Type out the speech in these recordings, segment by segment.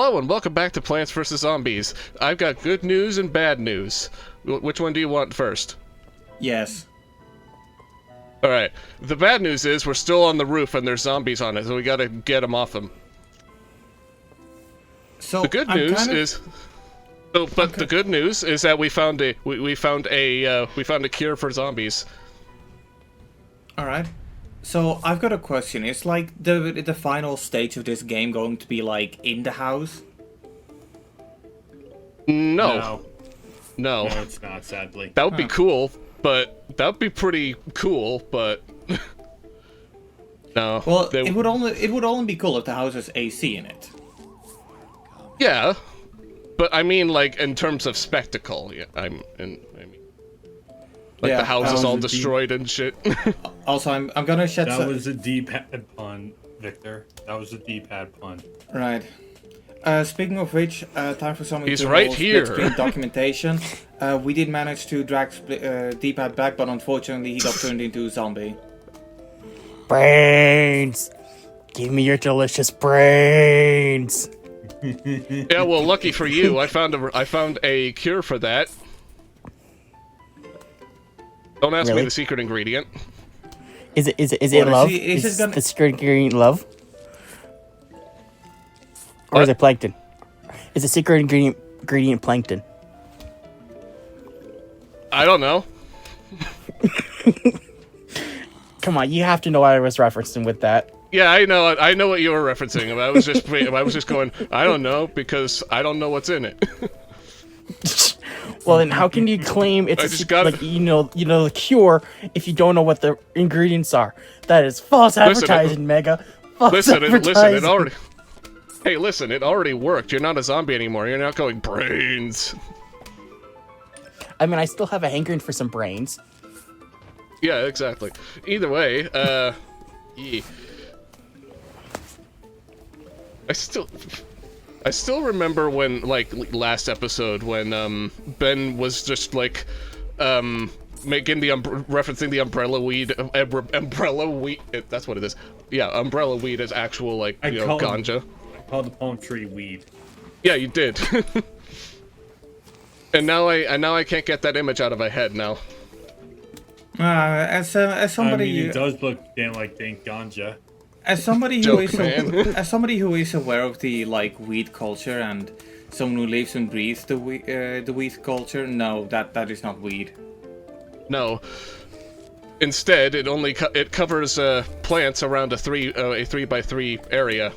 Hello and welcome back to Plants vs. Zombies. I've got good news and bad news. Which one do you want first? Yes. Alright, the bad news is we're still on the roof and there's zombies on it, so we gotta get them off them. So The good news is... the good news is that we found a cure for zombies. Alright. So I've got a question. Is like the final stage of this game going to be like in the house? No. No, it's not, sadly. That would be cool, but that would be pretty cool, but no. Well, it would only be cool if the house has AC in it. Yeah, but I mean, like in terms of spectacle. Yeah, I mean, like the house is all destroyed and shit. Also, I'm gonna shed some... That was a D-pad pun, Victor. That was a D-pad pun. Right. Speaking of which, time for something He's to right here. Split screen documentation. We did manage to drag D-pad back, but unfortunately he got turned into a zombie. Brains! Give me your delicious brains! Yeah, well, lucky for you, I found a cure for that. Don't ask me the secret ingredient. Is it love? Is it the secret ingredient love? Or What? is it plankton? Is the secret ingredient plankton? I don't know. Come on, you have to know what I was referencing with that. Yeah, I know what you were referencing. I was just going, I don't know, because I don't know what's in it. Well, then how can you claim it's like you know the cure if you don't know what the ingredients are? That is false advertising, Mega. False advertising. It already worked. You're not a zombie anymore. You're not going brains. I mean, I still have a hankering for some brains. Yeah, exactly. Either way, yeah. I still remember when, like, last episode when, Ben was just, like, referencing the umbrella weed, that's what it is. Yeah, umbrella weed is actual, like, ganja. I called the palm tree weed. Yeah, you did. and now I can't get that image out of my head now. As somebody, I mean, it does look damn like dank ganja. As somebody who as somebody who is aware of the weed culture and someone who lives and breathes the weed culture, no, that is not weed. No. Instead, it covers plants around a 3x3 area,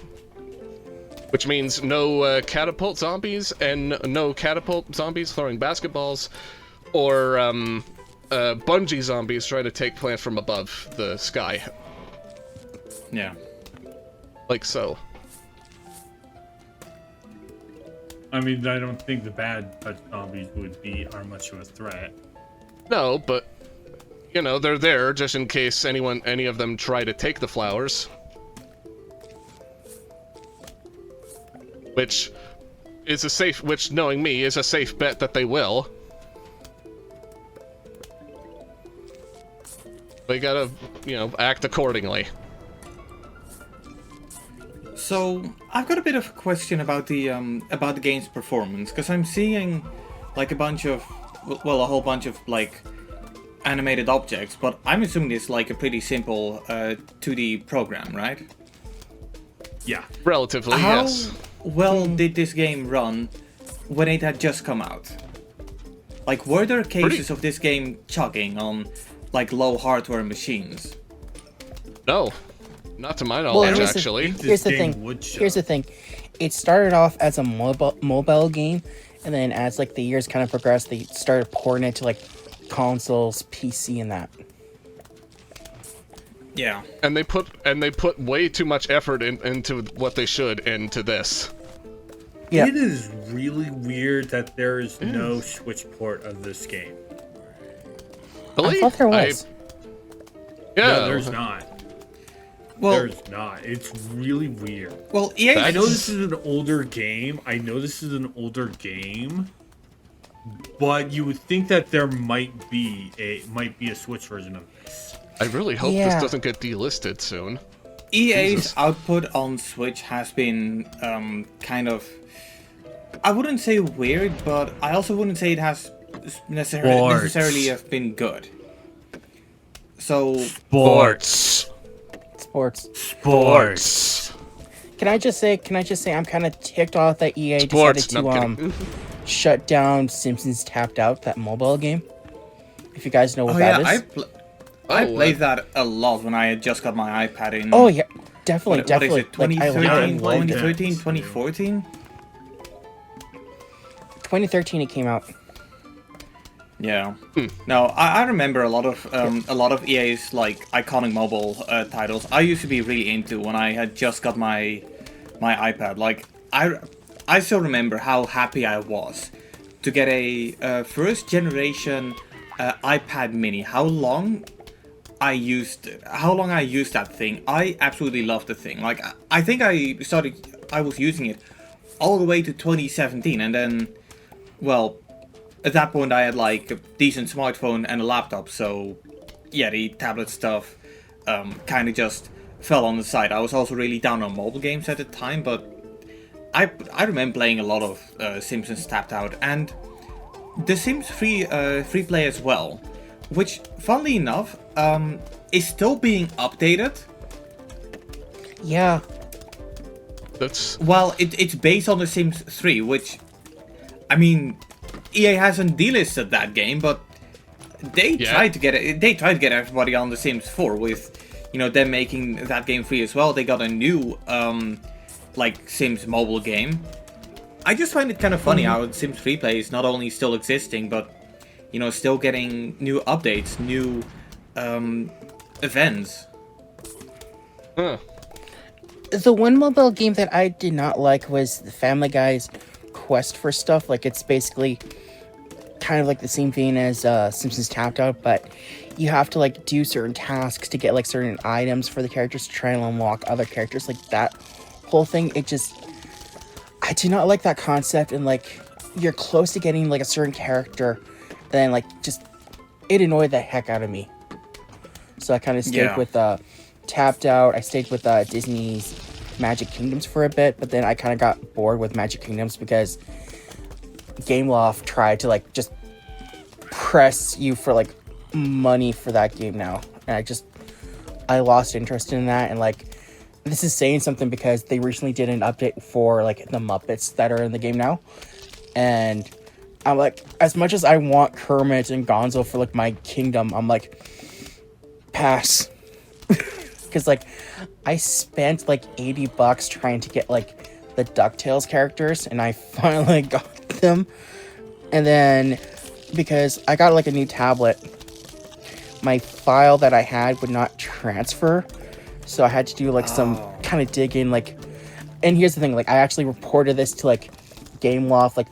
which means no catapult zombies and no catapult zombies throwing basketballs, or bungee zombies trying to take plants from above the sky. Yeah. Like so. I mean, I don't think the bad touch zombies are much of a threat. No, but you know, they're there just in case any of them try to take the flowers. Which, knowing me, is a safe bet that they will. They gotta, act accordingly. So I've got a bit of a question about the game's performance, because I'm seeing like a whole bunch of like animated objects, but I'm assuming it's like a pretty simple 2D program, right? Yeah, relatively. How yes. well did this game run when it had just come out? Like, were there cases of this game chugging on like low hardware machines? No. Not to my knowledge, actually. Here's the thing. It started off as a mobile game, and then as like the years kind of progressed, they started pouring it to like consoles, PC, and that. Yeah. And they put way too much effort into what they should into this. Yeah. It is really weird that there is no Switch port of this game. Really? I thought there was. Yeah. No, there's not. Well, there's not. It's really weird. Well, EA. I know this is an older game. But you would think that there might be a Switch version of this. I really hope this doesn't get delisted soon. EA's Jesus. output on Switch has been kind of, I wouldn't say weird, but I also wouldn't say it has necessarily have been good. So Sports. Sports. Can I just say I'm kind of ticked off that EA Sports. decided No, to I'm kidding. shut down Simpsons Tapped Out, that mobile game. If you guys know what oh that yeah, is. I played that a lot when I had just got my iPad in. Oh yeah, definitely, what definitely. is it? 2013, I loved it. 2013, 2014? 2013 it came out. Yeah. No, I remember a lot of EA's like iconic mobile titles. I used to be really into when I had just got my iPad. Like I still remember how happy I was to get a first generation iPad Mini. How long I used that thing. I absolutely loved the thing. Like I think I was using it all the way to 2017, and then, well, at that point I had like a decent smartphone and a laptop, so yeah, the tablet stuff kind of just fell on the side. I was also really down on mobile games at the time, but I remember playing a lot of Simpsons Tapped Out and The Sims free play as well, which funnily enough is still being updated. Yeah. That's Well, it's based on The Sims 3, which, I mean, EA hasn't delisted that game, but they tried to get it. They tried to get everybody on The Sims 4 with, them making that game free as well. They got a new, like, Sims mobile game. I just find it kind of funny how Sims Free Play is not only still existing, but, still getting new updates, new events. huh. The one mobile game that I did not like was the Family Guy's Quest for Stuff. Like, it's basically kind of like the same vein as Simpsons Tapped Out, but you have to like do certain tasks to get like certain items for the characters to try and unlock other characters. Like that whole thing, I do not like that concept. And like you're close to getting like a certain character, then like just it annoyed the heck out of me. So I kind of stayed with Tapped Out. I stayed with Disney's Magic Kingdoms for a bit, but then I kind of got bored with Magic Kingdoms because Gameloft tried to like just press you for like money for that game now, and I lost interest in that. And like this is saying something because they recently did an update for like the Muppets that are in the game now, and I'm like, as much as I want Kermit and Gonzo for like my kingdom, I'm like, pass. Because like I spent like $80 trying to get like the DuckTales characters, and I finally got them. And then because I got like a new tablet, my file that I had would not transfer, so I had to do like some kind of digging. Like, and here's the thing, like I actually reported this to like Gameloft. Like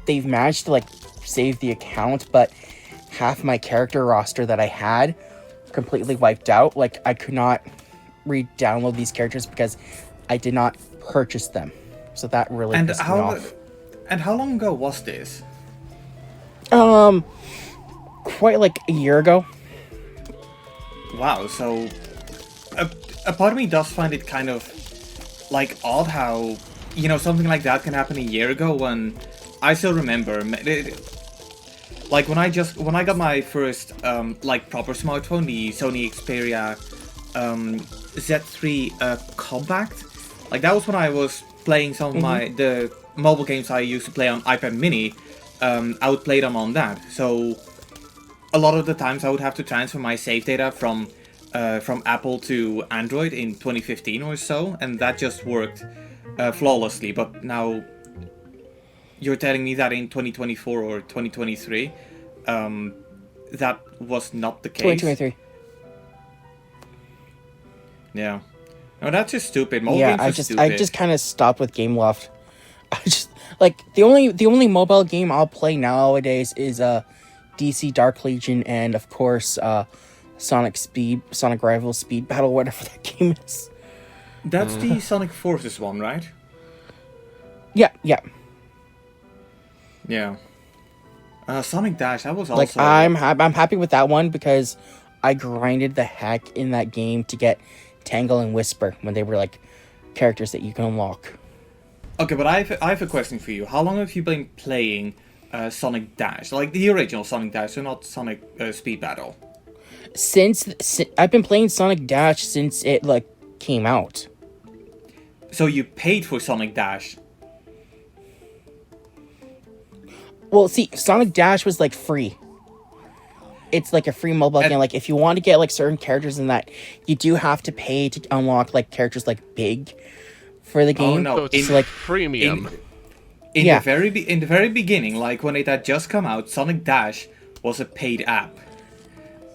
they've managed to like save the account, but half my character roster that I had completely wiped out. Like I could not re-download these characters because I did not purchase them. So that really pissed me off. And how long ago was this? Quite like a year ago. Wow, so a part of me does find it kind of like odd how, something like that can happen a year ago, when I still remember like when I got my first like proper smartphone, the Sony Xperia Z3 Compact. Like that was when I was playing some of the mobile games I used to play on iPad Mini. I would play them on that. So a lot of the times I would have to transfer my save data from Apple to Android in 2015 or so, and that just worked flawlessly. But now you're telling me that in 2024 or 2023, that was not the case. 2023. Yeah. No, that's just stupid. Mobile Yeah, games are stupid. I just kind of stopped with Gameloft. I just like the only mobile game I'll play nowadays is DC Dark Legion, and of course Sonic Rival Speed Battle, whatever that game is. That's the Sonic Forces one, right? Yeah. Yeah. Sonic Dash, that was also... Like I'm happy with that one because I grinded the heck in that game to get Tangle and Whisper when they were like characters that you can unlock. Okay, but I have a question for you. How long have you been playing Sonic Dash? Like the original Sonic Dash, so not Sonic Speed Battle. Since I've been playing Sonic Dash since it like came out. So you paid for Sonic Dash. Well, see, Sonic Dash was like free. It's like a free mobile game. Like if you want to get like certain characters in that, you do have to pay to unlock like characters like Big for the game. Oh no, So it's like premium. In Yeah. the very beginning, like when it had just come out, Sonic Dash was a paid app.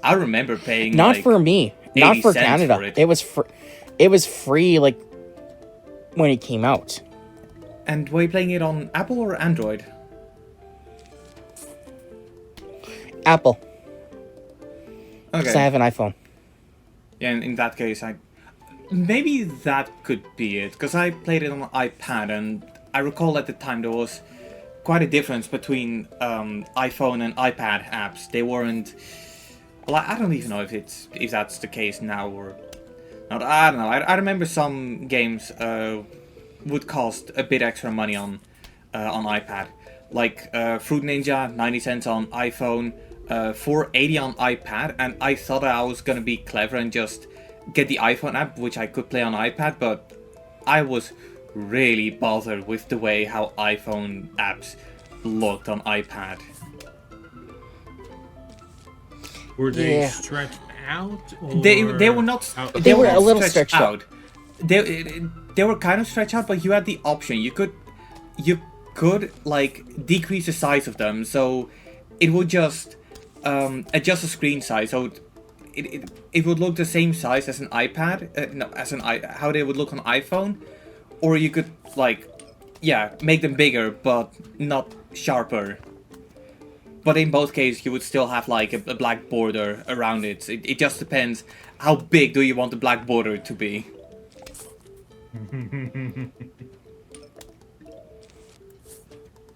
I remember paying not like, for me, not 80 for cents Canada. for it. It was free like when it came out. And were you playing it on Apple or Android? Apple, Okay. because I have an iPhone. Yeah, in that case, maybe that could be it, because I played it on an iPad, and I recall at the time there was quite a difference between iPhone and iPad apps. They weren't. Well, I don't even know if that's the case now or not. I don't know. I remember some games would cost a bit extra money on iPad, like Fruit Ninja, 90 cents on iPhone. 480 on iPad, and I thought I was gonna be clever and just get the iPhone app, which I could play on iPad, but I was really bothered with the way how iPhone apps looked on iPad. Were they Yeah. stretched out? Or They were not. They were not a little stretched out. They were kind of stretched out, but you had the option. You could like decrease the size of them, so it would just adjust the screen size, so it would look the same size as an iPad, how they would look on iPhone, or you could like, yeah, make them bigger but not sharper. But in both cases, you would still have like a black border around it. It just depends how big do you want the black border to be.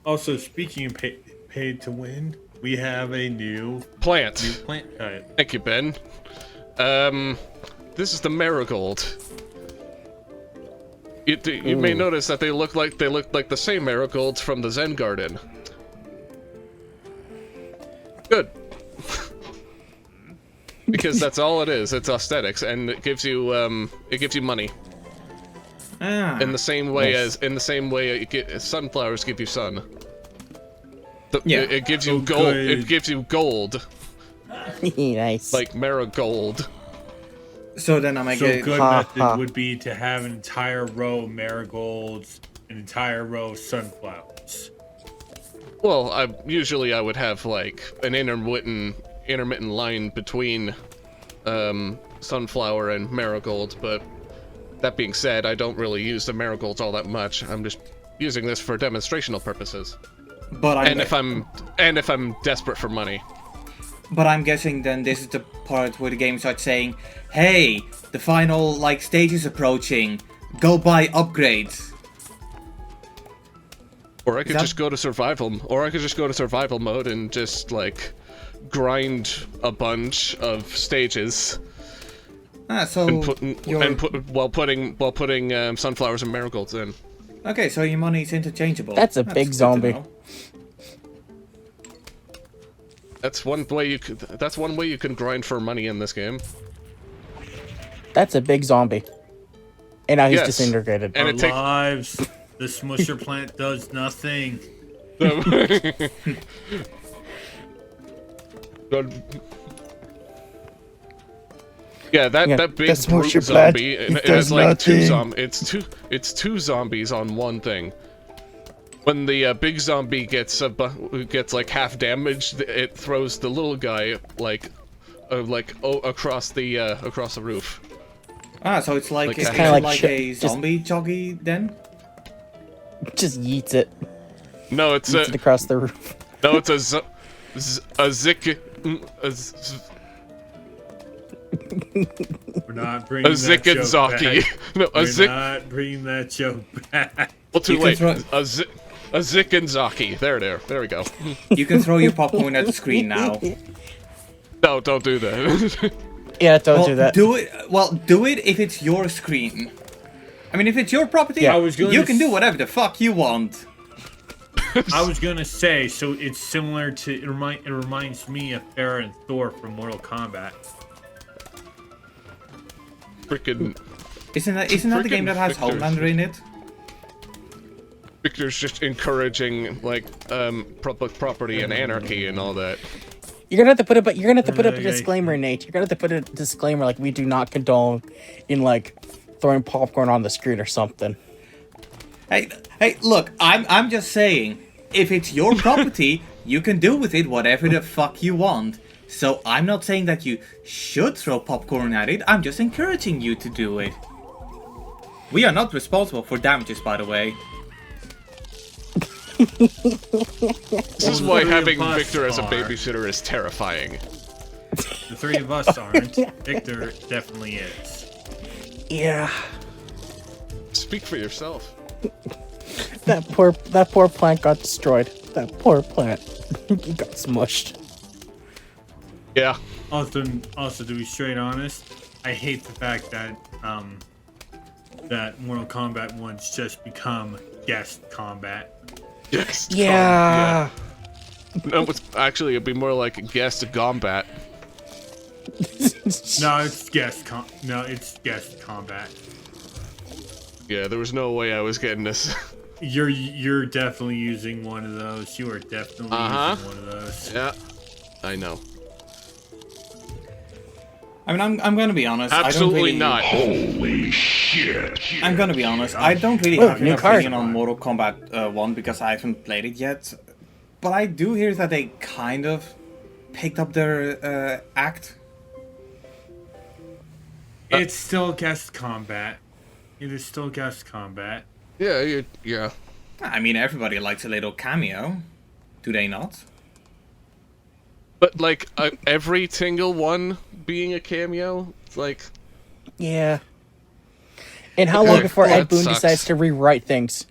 Also, speaking of paid to win, we have a new Plant. plant type. Thank you, Ben. This is the marigold. You may notice that they look like the same marigolds from the Zen Garden. Good. Because that's all it is. It's aesthetics, and it gives you money. In the same way sunflowers give you sun. Yeah. It gives you Oh, gold. good. It gives you gold, Nice. like marigold. So then I'm So again. good Ha, method ha. would be to have an entire row of marigolds, an entire row of sunflowers. Well, I would have like an intermittent line between sunflower and marigold, but that being said, I don't really use the marigolds all that much. I'm just using this for demonstrational purposes. But If I'm desperate for money. But I'm guessing then this is the part where the game starts saying, "Hey, the final like stage is approaching. Go buy upgrades." Or I could that- just go to survival mode and just like grind a bunch of stages So while putting sunflowers and marigolds in. okay, so your money is interchangeable. That's a big good to zombie. know. That's one way you can grind for money in this game. That's a big zombie. And now he's Yes. disintegrated. And Our it takes- lives, the smusher plant does nothing. Yeah, that big that's brute Moisture zombie. Plant. It It has does like nothing. it's two zombies on one thing. When the big zombie gets like half damaged, it throws the little guy across the roof. So it's like, Like it's that. Kinda like like shit- a just- zombie jockey then. Just yeets it. No, it's Yeets it across the roof. a zik. We're not bringing A that joke Zikinzaki. back. No, a We're Zik. not bringing that joke back. Well, too You can late. throw- A Zikinzaki. There we go. You can throw your popcorn at the screen now. No, don't do that. Yeah, don't Well, do that. do it. Well, do it if it's your screen. I mean, if it's your property, I was gonna you can do s- whatever the fuck you want. I was gonna say, so it's similar to it reminds me of Farah and Thor from Mortal Kombat. Freaking Isn't that the game that has Victor's- Homelander in it? Victor's just encouraging like public property and anarchy and all that. You're gonna have to put up. You're gonna have to put up a Yeah. disclaimer, Nate. You're gonna have to put a disclaimer like we do not condone in like throwing popcorn on the screen or something. Hey, look, I'm just saying, if it's your property, you can do with it whatever the fuck you want. So I'm not saying that you should throw popcorn at it, I'm just encouraging you to do it. We are not responsible for damages, by the way. This is why three having of us Victor as a are. babysitter is terrifying. The three of us aren't. Victor definitely is. Yeah, Speak for yourself. that poor plant got destroyed. That poor plant, he got smushed. Yeah. Also, to be straight honest, I hate the fact that that Mortal Kombat 1's just become guest combat. Yes. Yeah. No, it's actually it'd be more like guest combat. No, it's guest combat. Yeah, there was no way I was getting this. You're definitely using one of those. You are definitely using one of those. Yeah, I know. I mean, I'm gonna be honest. Absolutely I don't really, not. Holy shit. I'm gonna be honest. I don't really Whoa, have an new card. opinion on Mortal Kombat 1 because I haven't played it yet. But I do hear that they kind of picked up their act. It's still guest combat. It is still guest combat. Yeah, yeah. I mean, everybody likes a little cameo. Do they not? But like every single one being a cameo, it's like Yeah. And how long Okay, before well, Ed that Boon sucks. decides to rewrite things?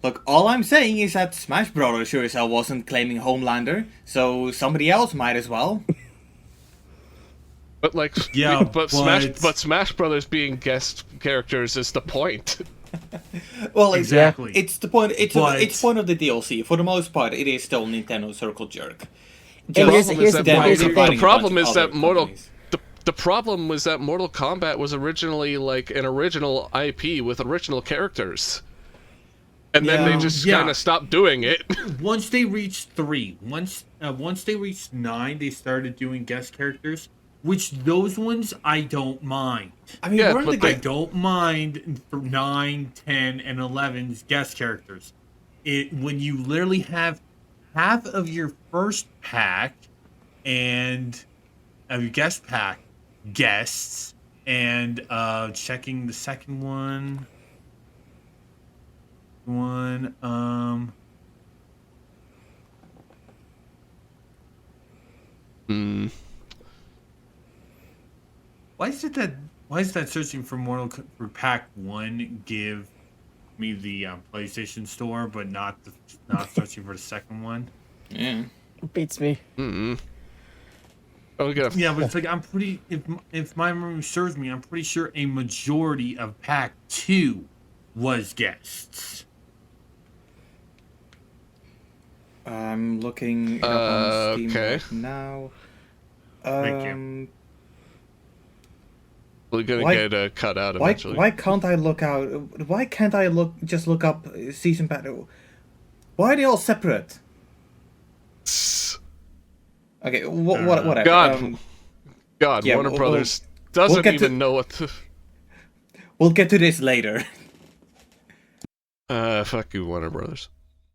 Look, all I'm saying is that Smash Bros. Sure as hell wasn't claiming Homelander, so somebody else might as well. But like, Yeah, but Smash Brothers being guest characters is the point. Well, Exactly. It's the point. It's But- point of the DLC. For the most part, it is still Nintendo Circle Jerk. And here's problem is the that thing. Here's the providing thing. The problem a bunch is of that other Mortal companies. the problem was that Mortal Kombat was originally like an original IP with original characters, and then they Yeah. just Yeah. kind of stopped doing it. Once they reached 3, once they reached 9, they started doing guest characters, which those ones I don't mind. I mean, Yeah, weren't but the I ga- don't mind for 9, 10, and 11's guest characters. When you literally have half of your first pack and of your guest pack guests and checking the second one. Why is that searching for for pack 1 give me the PlayStation Store but not searching for the second one? Yeah. Beats me. Oh, we got Yeah, but it's like I'm pretty. If my memory serves me, I'm pretty sure a majority of Pack 2 was guests. I'm looking it up on Steam okay. right now. Thank you. we're gonna Why- get cut out Why eventually. why can't I look out? Why can't I just look up season pass? Why are they all separate? Okay, whatever. God. God, yeah, Warner we'll- Brothers doesn't get to- even know what to. We'll get to this later. Fuck you, Warner Brothers.